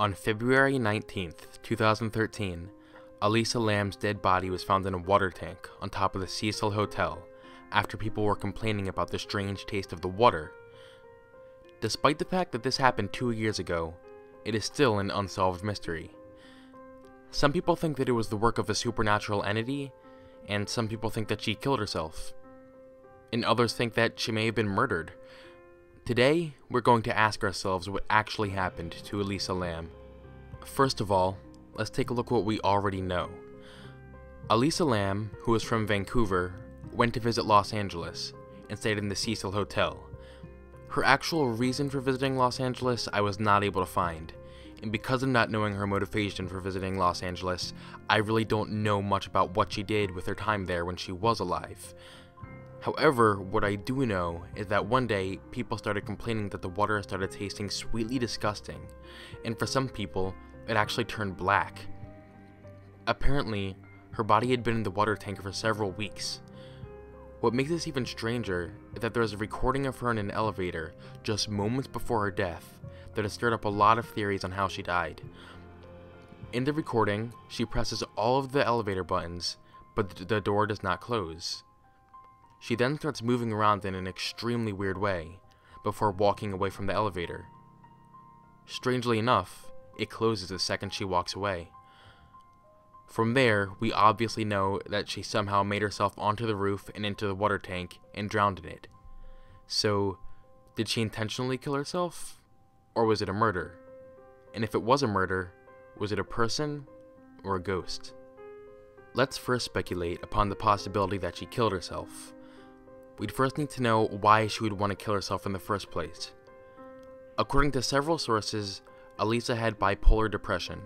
On February 19th, 2013, Elisa Lam's dead body was found in a water tank on top of the Cecil Hotel after people were complaining about the strange taste of the water. Despite the fact that this happened 2 years ago, it is still an unsolved mystery. Some people think that it was the work of a supernatural entity, and some people think that she killed herself. And others think that she may have been murdered. Today, we're going to ask ourselves what actually happened to Elisa Lam. First of all, let's take a look at what we already know. Elisa Lam, who is from Vancouver, went to visit Los Angeles and stayed in the Cecil Hotel. Her actual reason for visiting Los Angeles I was not able to find, and because of not knowing her motivation for visiting Los Angeles, I really don't know much about what she did with her time there when she was alive. However, what I do know is that one day, people started complaining that the water started tasting sweetly disgusting, and for some people, it actually turned black. Apparently, her body had been in the water tank for several weeks. What makes this even stranger is that there is a recording of her in an elevator just moments before her death that has stirred up a lot of theories on how she died. In the recording, she presses all of the elevator buttons, but the door does not close. She then starts moving around in an extremely weird way, before walking away from the elevator. Strangely enough, it closes the second she walks away. From there, we obviously know that she somehow made herself onto the roof and into the water tank and drowned in it. So, did she intentionally kill herself? Or was it a murder? And if it was a murder, was it a person or a ghost? Let's first speculate upon the possibility that she killed herself. We'd first need to know why she would want to kill herself in the first place. According to several sources, Elisa had bipolar depression.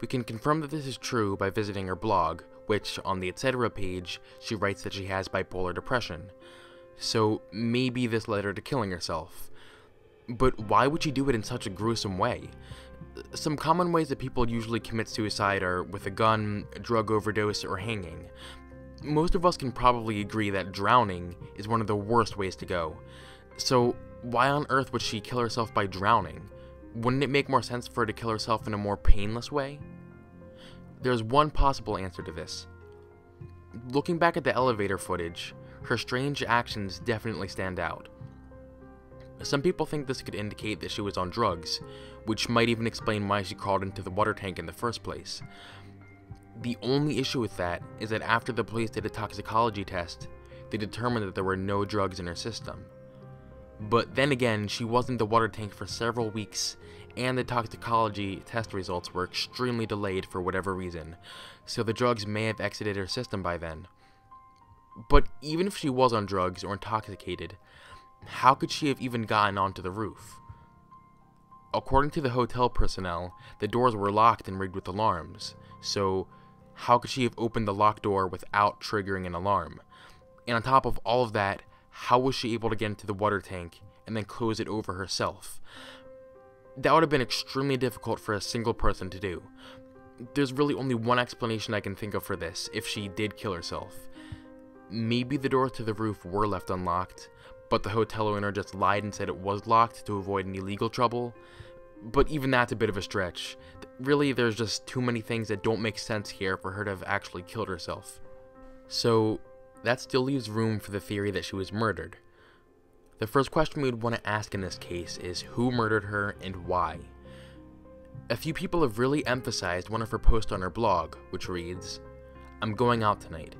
We can confirm that this is true by visiting her blog, which, on the etc. page, she writes that she has bipolar depression. So maybe this led her to killing herself. But why would she do it in such a gruesome way? Some common ways that people usually commit suicide are with a gun, a drug overdose, or hanging. Most of us can probably agree that drowning is one of the worst ways to go. So why on earth would she kill herself by drowning? Wouldn't it make more sense for her to kill herself in a more painless way? There's one possible answer to this. Looking back at the elevator footage, her strange actions definitely stand out. Some people think this could indicate that she was on drugs, which might even explain why she crawled into the water tank in the first place. The only issue with that is that after the police did a toxicology test, they determined that there were no drugs in her system. But then again, she was in the water tank for several weeks, and the toxicology test results were extremely delayed for whatever reason, so the drugs may have exited her system by then. But even if she was on drugs or intoxicated, how could she have even gotten onto the roof? According to the hotel personnel, the doors were locked and rigged with alarms, so how could she have opened the locked door without triggering an alarm? And on top of all of that, how was she able to get into the water tank and then close it over herself? That would have been extremely difficult for a single person to do. There's really only one explanation I can think of for this, if she did kill herself. Maybe the doors to the roof were left unlocked, but the hotel owner just lied and said it was locked to avoid any legal trouble. But even that's a bit of a stretch. Really, there's just too many things that don't make sense here for her to have actually killed herself. So, that still leaves room for the theory that she was murdered. The first question we would want to ask in this case is who murdered her and why. A few people have really emphasized one of her posts on her blog, which reads, "I'm going out tonight.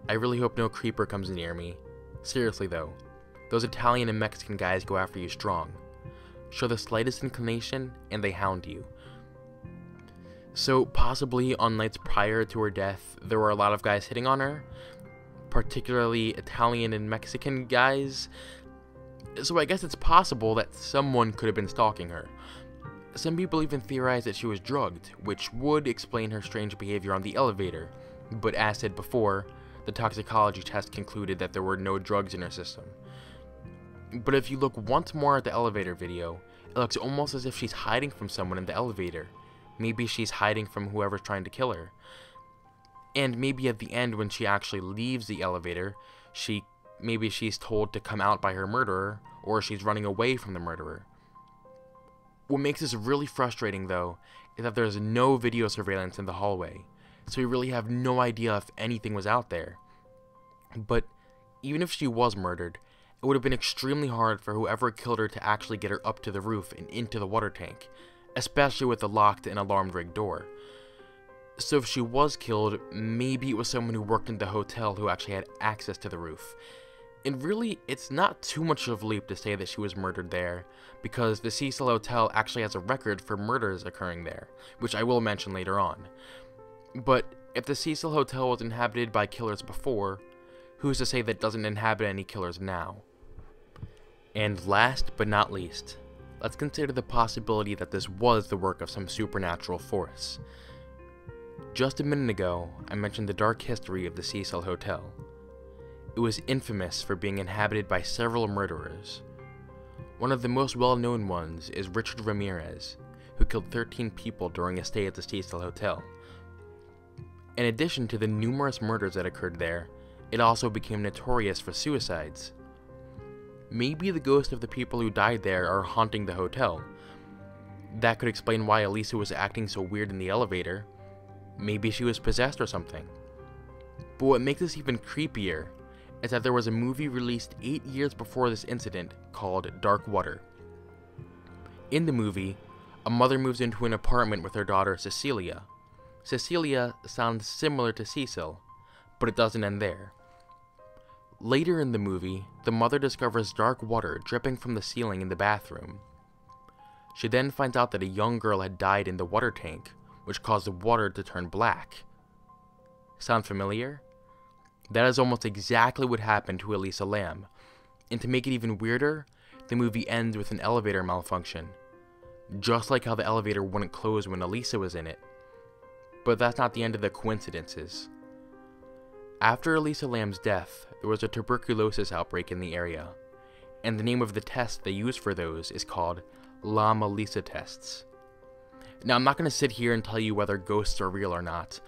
I really hope no creeper comes near me. Seriously though, those Italian and Mexican guys go after you strong. Show the slightest inclination and they hound you." So possibly on nights prior to her death, there were a lot of guys hitting on her, particularly Italian and Mexican guys. So I guess it's possible that someone could have been stalking her. Some people even theorize that she was drugged, which would explain her strange behavior on the elevator, but as said before, the toxicology test concluded that there were no drugs in her system. But if you look once more at the elevator video, it looks almost as if she's hiding from someone in the elevator. Maybe she's hiding from whoever's trying to kill her. And maybe at the end when she actually leaves the elevator, maybe she's told to come out by her murderer, or she's running away from the murderer. What makes this really frustrating, though, is that there's no video surveillance in the hallway, so we really have no idea if anything was out there. But even if she was murdered, it would have been extremely hard for whoever killed her to actually get her up to the roof and into the water tank, especially with the locked and alarmed rig door. So if she was killed, maybe it was someone who worked in the hotel who actually had access to the roof. And really, it's not too much of a leap to say that she was murdered there, because the Cecil Hotel actually has a record for murders occurring there, which I will mention later on. But if the Cecil Hotel was inhabited by killers before, who's to say that it doesn't inhabit any killers now? And last but not least, let's consider the possibility that this was the work of some supernatural force. Just a minute ago, I mentioned the dark history of the Cecil Hotel. It was infamous for being inhabited by several murderers. One of the most well-known ones is Richard Ramirez, who killed 13 people during a stay at the Cecil Hotel. In addition to the numerous murders that occurred there, it also became notorious for suicides. Maybe the ghosts of the people who died there are haunting the hotel. That could explain why Elisa was acting so weird in the elevator. Maybe she was possessed or something. But what makes this even creepier is that there was a movie released 8 years before this incident called Dark Water. In the movie, a mother moves into an apartment with her daughter Cecilia. Cecilia sounds similar to Cecil, but it doesn't end there. Later in the movie, the mother discovers dark water dripping from the ceiling in the bathroom. She then finds out that a young girl had died in the water tank, which caused the water to turn black. Sound familiar? That is almost exactly what happened to Elisa Lam. And to make it even weirder, the movie ends with an elevator malfunction. Just like how the elevator wouldn't close when Elisa was in it. But that's not the end of the coincidences. After Elisa Lam's death, there was a tuberculosis outbreak in the area, and the name of the test they use for those is called Lam-Elisa tests. Now, I'm not going to sit here and tell you whether ghosts are real or not,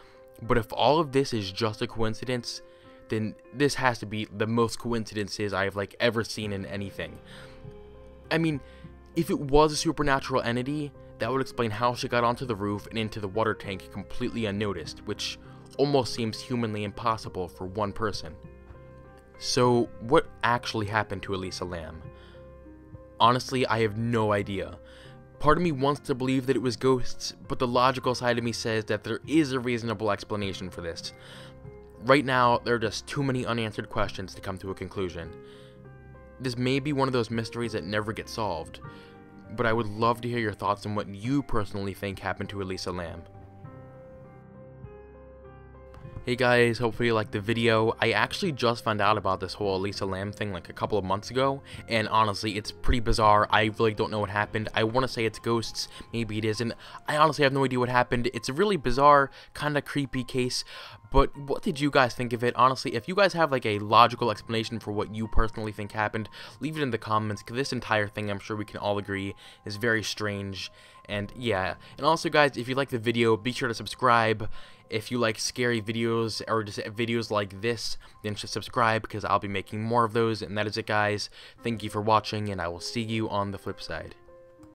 but if all of this is just a coincidence, then this has to be the most coincidences I've ever seen in anything. I mean, if it was a supernatural entity, that would explain how she got onto the roof and into the water tank completely unnoticed, which almost seems humanly impossible for one person. So, what actually happened to Elisa Lam? Honestly, I have no idea. Part of me wants to believe that it was ghosts, but the logical side of me says that there is a reasonable explanation for this. Right now, there are just too many unanswered questions to come to a conclusion. This may be one of those mysteries that never get solved, but I would love to hear your thoughts on what you personally think happened to Elisa Lam. Hey guys, hopefully you liked the video. I actually just found out about this whole Elisa Lam thing a couple of months ago, and honestly, it's pretty bizarre. I really don't know what happened. I want to say it's ghosts, maybe it isn't. I honestly have no idea what happened. It's a really bizarre, kind of creepy case, but what did you guys think of it? Honestly, if you guys have a logical explanation for what you personally think happened, leave it in the comments, because this entire thing, I'm sure we can all agree, is very strange. And yeah, and also guys, if you like the video, be sure to subscribe. If you like scary videos or just videos like this, then just subscribe, because I'll be making more of those. And that is it guys. Thank you for watching, and I will see you on the flip side.